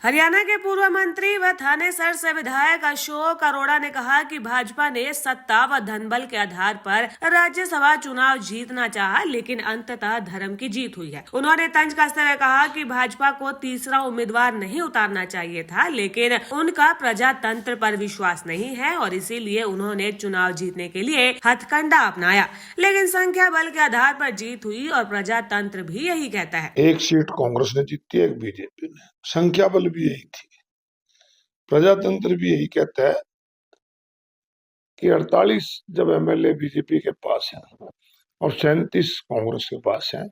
हरियाणा के पूर्व मंत्री व थानेसर से विधायक अशोक अरोड़ा ने कहा कि भाजपा ने सत्ता व धनबल के आधार पर राज्यसभा चुनाव जीतना चाहा, लेकिन अंततः धर्म की जीत हुई है। उन्होंने तंज कसते हुए कहा कि भाजपा को तीसरा उम्मीदवार नहीं उतारना चाहिए था, लेकिन उनका प्रजातंत्र पर विश्वास नहीं है और इसीलिए उन्होंने चुनाव जीतने के लिए हथकंडा अपनाया। लेकिन संख्या बल के आधार पर जीत हुई और प्रजातंत्र भी यही कहता है। एक सीट कांग्रेस ने जीती, एक बीजेपी ने। संख्या बल भी यही थी। प्रजातंत्र भी यही कहता है कि 48 जब एमएलए बीजेपी के पास हैं और 37 कांग्रेस के पास हैं,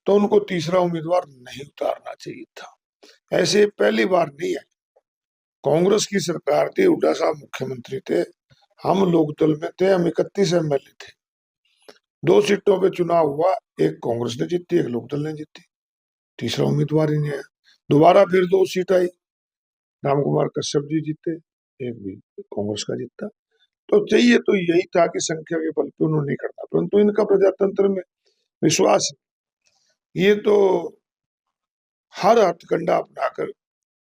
तो उनको तीसरा उम्मीदवार नहीं उतारना चाहिए था। ऐसे पहली बार नहीं है। कांग्रेस की सरकार थी, हुड्डा साहब मुख्यमंत्री थे, हम लोकदल में थे, हम 31 एमएलए थे। 2 सीटों पे चुनाव हुआ, एक कांग्रेस ने जीती, एक लोकदल ने जीती। तीसरा उम्मीदवार ही नहीं है। दोबारा फिर 2 सीट आई, राम कुमार कश्यप जी जीते, एक भी कांग्रेस का जीता। तो चाहिए तो यही था कि संख्या के बल पे उन्होंने नहीं करना, परंतु इनका प्रजातंत्र में विश्वास है। ये तो हर हथकंडा अपनाकर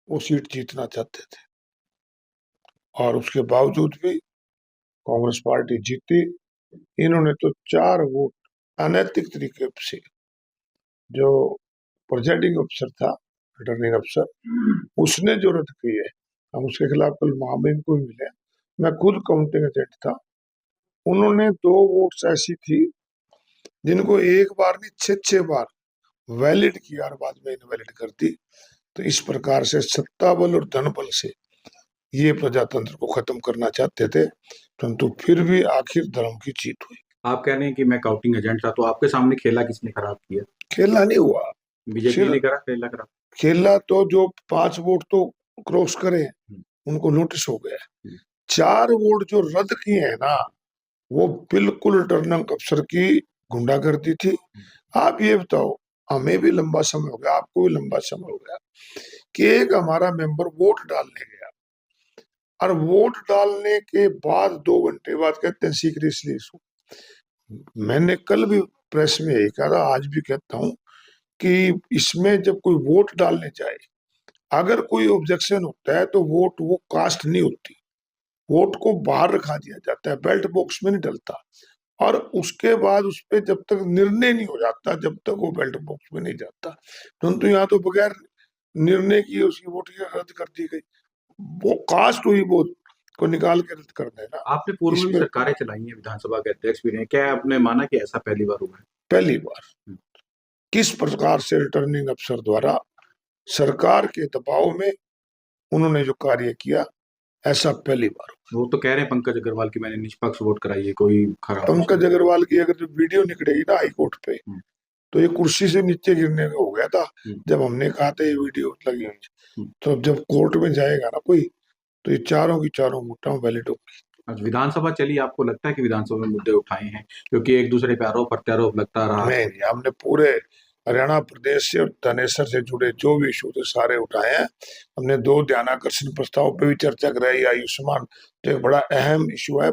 वो सीट जीतना चाहते थे और उसके बावजूद भी कांग्रेस पार्टी जीती। इन्होंने तो 4 वोट अनैतिक तरीके से, जो प्रिजाइडिंग अफसर था, रिटर्निंग अफसर, उसने जो रद्द की है, हम उसके खिलाफ कल मामले को मिले। मैं खुद काउंटिंग एजेंट था। उन्होंने 2 वोट्स ऐसी थी जिनको एक बार नहीं 6 बार वैलिड किया और बाद में इनवैलिड कर दी। तो इस प्रकार से सत्ता बल और धन बल से ये प्रजातंत्र को खत्म करना चाहते थे, परंतु फिर भी आखिर धर्म की जीत हुई। आप कह रहे हैं कि मैं काउंटिंग एजेंट था, तो आपके सामने खेला किसने खराब किया? खेला नहीं हुआ, बीजेपी ने करा खेला खराब। खेला तो जो 5 वोट तो क्रॉस करे उनको नोटिस हो गया। 4 वोट जो रद्द किए हैं ना, वो बिल्कुल रिटर्निंग अफसर की गुंडागर्दी थी। आप ये बताओ, हमें भी लंबा समय हो गया, आपको भी लंबा समय हो गया कि एक हमारा मेंबर वोट डालने गया और वोट डालने के बाद 2 घंटे बाद कहते हैं सीक्रेटली। मैंने कल भी प्रेस में यही कहा था, आज भी कहता हूं कि इसमें जब कोई वोट डालने जाए, अगर कोई ऑब्जेक्शन होता है तो वोट वो कास्ट नहीं होती, वोट को बाहर रखा दिया जाता है, बैलेट बॉक्स में नहीं डलता। और उसके बाद उस पर जब तक निर्णय नहीं हो जाता, जब तक वो बैलेट बॉक्स में नहीं जाता। परंतु यहाँ तो बगैर निर्णय किए उसकी वोट रद्द कर दी गई। वो कास्ट हुई, वो को निकाल के रद्द कर देना। आपने पूर्व में सरकारें चलाई हैं, विधानसभा के अध्यक्ष भी रहे, क्या आपने माना कि ऐसा पहली बार हुआ है? पहली बार किस प्रकार से रिटर्निंग अफसर द्वारा सरकार के दबाव में उन्होंने जो कार्य किया, ऐसा पहली बार। वो तो कह रहे हैं पंकज अग्रवाल की मैंने निष्पक्ष वोट कराई है, कोई खराब। पंकज अग्रवाल की अगर जो वीडियो निकलेगी ना हाई कोर्ट पे, तो ये कुर्सी से नीचे गिरने हो गया था जब हमने कहा था ये वीडियो लगी हुई। तो जब कोर्ट में जाएगा ना कोई, तो ये चारों की चारों वोटां वैलिड होगी। आज विधानसभा चली, आपको लगता है कि विधानसभा में मुद्दे उठाए हैं, क्योंकि एक दूसरे पे आरोप प्रत्यारोप लगता रहा? नहीं, हमने पूरे हरियाणा प्रदेश से और थानेसर से जुड़े जो भी इशू थे सारे उठाए हैं। हमने 2 ध्यानाकर्षण प्रस्ताव पे भी चर्चा कराई। आयुष्मान तो एक बड़ा अहम इशू है,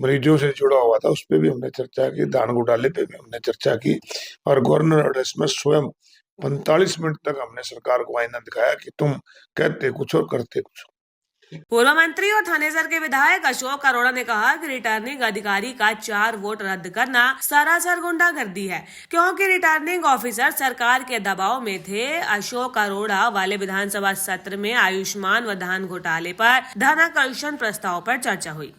मरीजों से जुड़ा हुआ था, उस पर भी हमने चर्चा की। धान घोटाले पे भी हमने चर्चा की और गवर्नर एड्रेस में स्वयं 45 मिनट तक हमने सरकार को आईना दिखाया कि तुम कहते कुछ और करते कुछ। पूर्व मंत्री और थानेसर के विधायक अशोक अरोड़ा ने कहा कि रिटर्निंग अधिकारी का 4 वोट रद्द करना सरासर गुंडागर्दी है, क्योंकि रिटर्निंग ऑफिसर सरकार के दबाव में थे। अशोक अरोड़ा वाले विधानसभा सत्र में आयुष्मान व धान घोटाले पर धनाकर्षण प्रस्ताव पर चर्चा हुई।